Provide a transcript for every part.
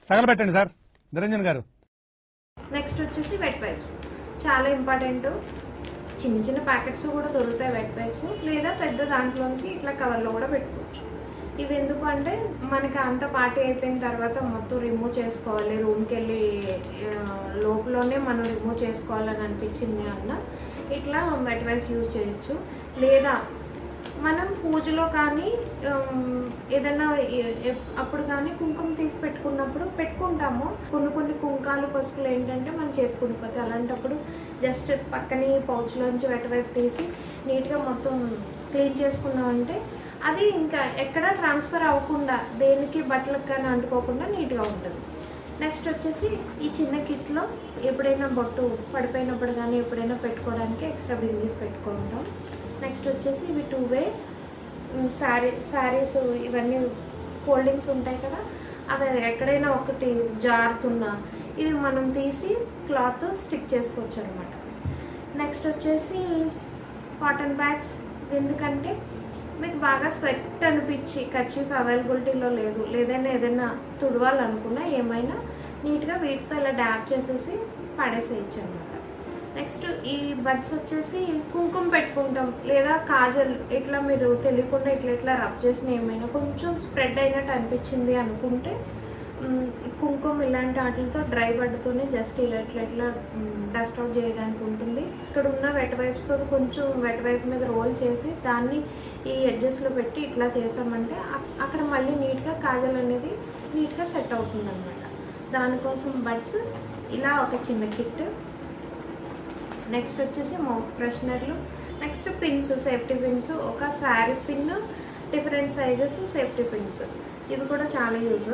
తగలబెట్టండి sir Niranjan గారు. Next వచ్చేసి wet wipes, చాలా ఇంపార్టెంట్. చిన్న చిన్న ప్యాకెట్స్ కూడా దొరుకుతాయి వెట్ వైప్స్, లేదా పెద్ద దాంట్లోంచి ఇట్లా కవర్లో కూడా పెట్టుకోవచ్చు. ఇవి ఎందుకు అంటే మనకి అంత పార్టీ అయిపోయిన తర్వాత మొత్తం రిమూవ్ చేసుకోవాలి, రూమ్కి వెళ్ళి లోపలనే మనం రిమూవ్ చేసుకోవాలని అనిపించింది అన్న ఇట్లా వెట్ వైప్ యూజ్ చేయొచ్చు. లేదా మనం పూజలో కానీ ఏదైనా అప్పుడు కానీ కుంకుమ తీసి పెట్టుకుంటాము. కొన్ని కుంకాలు పసుపులు ఏంటంటే మన చేతికి ఉండిపోతాయి. అలాంటప్పుడు జస్ట్ పక్కనే పౌచ్లోంచి వెట్ వైపు తీసి నీట్గా మొత్తం క్లీన్ చేసుకున్నామంటే అది ఇంకా ఎక్కడ ట్రాన్స్ఫర్ అవ్వకుండా దేనికి బట్టలకు కానీ అంటుకోకుండా నీట్గా ఉంటుంది. నెక్స్ట్ వచ్చేసి ఈ చిన్న కిట్లో ఎప్పుడైనా బొట్టు పడిపోయినప్పుడు కానీ ఎప్పుడైనా పెట్టుకోవడానికి ఎక్స్ట్రా బిందీస్ పెట్టుకుంటాం. నెక్స్ట్ వచ్చేసి ఇవి 2-వే శారీస్ ఇవన్నీ ఫోల్డింగ్స్ ఉంటాయి కదా, అవి ఎక్కడైనా ఒకటి జారుతున్నా ఇవి మనం తీసి క్లాత్ స్టిక్ చేసుకోవచ్చు అనమాట. నెక్స్ట్ వచ్చేసి కాటన్ బ్యాగ్స్, ఎందుకంటే మీకు బాగా స్వెట్ అనిపించి కర్చీఫ్ అవైలబిలిటీలో లేదు, ఏదైనా తుడవాలనుకున్నా ఏమైనా నీట్గా వీటితో ఇలా డ్యాప్ చేసేసి పడేసేయచ్చు అనమాట. నెక్స్ట్ ఈ బడ్స్ వచ్చేసి కుంకుమ పెట్టుకుంటాం, లేదా కాజల్ ఇట్లా మీరు తెలియకుండా ఇట్లా రబ్ చేసిన ఏమైనా కొంచెం స్ప్రెడ్ అయినట్టు అనిపించింది అనుకుంటే కుంకుమ ఇలాంటి వాటితో డ్రై బడ్తోనే జస్ట్ ఇట్లా డస్ట్ అవుట్ చేయడానికి ఉంటుంది. ఇక్కడ ఉన్న వెట్ వైప్స్తో కొంచెం వెట్ వైప్ మీద రోల్ చేసి దాన్ని ఈ ఎడ్జెస్లో పెట్టి ఇట్లా చేసామంటే అక్కడ మళ్ళీ నీట్గా కాజల్ అనేది నీట్గా సెట్ అవుతుంది అనమాట. దానికోసం బడ్స్ ఇలా ఒక చిన్న కిట్. నెక్స్ట్ వచ్చేసి మౌత్ ఫ్రెషనర్లు. నెక్స్ట్ పిన్స్, సేఫ్టీ పిన్స్, ఒక sari pin, different sizes safety pins, ఇవి కూడా చాలా యూజ్.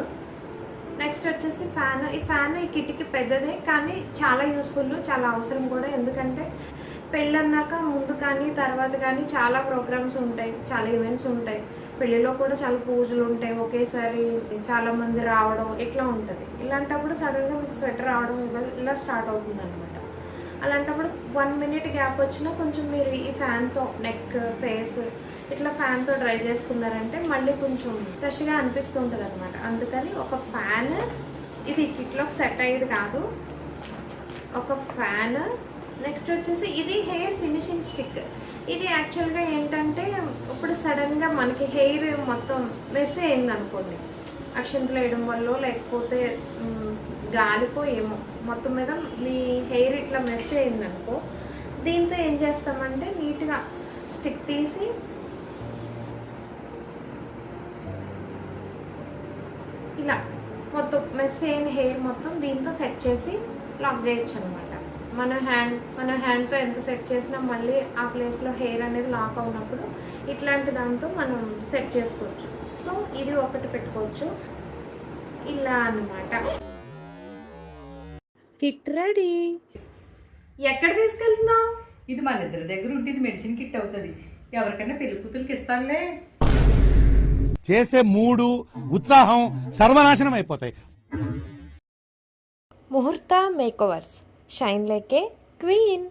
నెక్స్ట్ వచ్చేసి ఫ్యాన్. ఈ ఫ్యాన్ ఈ కిట్కి పెద్దదే కానీ చాలా యూస్ఫుల్, చాలా అవసరం కూడా. ఎందుకంటే పెళ్ళన్నాక ముందు కానీ తర్వాత కానీ చాలా ప్రోగ్రామ్స్ ఉంటాయి, చాలా ఈవెంట్స్ ఉంటాయి. పెళ్ళిలో కూడా చాలా పూజలు ఉంటాయి, ఒకేసారి చాలామంది రావడం ఇట్లా ఉంటుంది. ఇలాంటప్పుడు సడన్గా మీకు స్వెటర్ రావడం ఇలా స్టార్ట్ అవుతుంది అనమాట. అలాంటప్పుడు 1 మినిట్ గ్యాప్ వచ్చినా కొంచెం మీరు ఈ ఫ్యాన్తో నెక్, ఫేస్ ఇట్లా ఫ్యాన్తో డ్రై చేసుకున్నారంటే మళ్ళీ కొంచెం ఫ్రెష్గా అనిపిస్తుంటుంది అనమాట. అందుకని ఒక ఫ్యాన్, ఇది కిట్లోకి సెట్ అయ్యేది కాదు, ఒక ఫ్యాన్. నెక్స్ట్ వచ్చేసి ఇది హెయిర్ ఫినిషింగ్ స్టిక్. ఇది యాక్చువల్గా ఏంటంటే ఇప్పుడు సడన్గా మనకి హెయిర్ మొత్తం మెస్ అయింది అనుకోండి, అక్షంతలు వేయడం వల్ల లేకపోతే గాలికో ఏమో మొత్తం మీద మీ హెయిర్ ఇట్లా మెస్ అయిందనుకో, దీంతో ఏం చేస్తామంటే నీట్గా స్టిక్ తీసి ఇలా మొత్తం మెస్ అయిన హెయిర్ మొత్తం దీంతో సెట్ చేసి లాక్ చేయొచ్చు అనమాట. మన హ్యాండ్తో ఎంత సెట్ చేసినా మళ్ళీ ఆ ప్లేస్లో హెయిర్ అనేది లాక్ అవునప్పుడు ఇట్లాంటి దాంతో మనం సెట్ చేసుకోవచ్చు. సో ఇది ఒకటి పెట్టుకోవచ్చు ఇలా అన్నమాట. Kit ready. ఎక్కడ తీసుకెళ్తున్నావు? ఇది మన ఇద్దరి దగ్గర ఉంటుంది, మెడిసిన్ కిట్ అవుతుంది. ఎవరికైనా పెళ్లి కూతురికి ఇస్తానులే. చేసే మూడు ఉత్సాహం సర్వనాశనం అయిపోతాయి. ముహూర్త మేకోవర్స్, షైన్ లైక్ ఏ క్వీన్.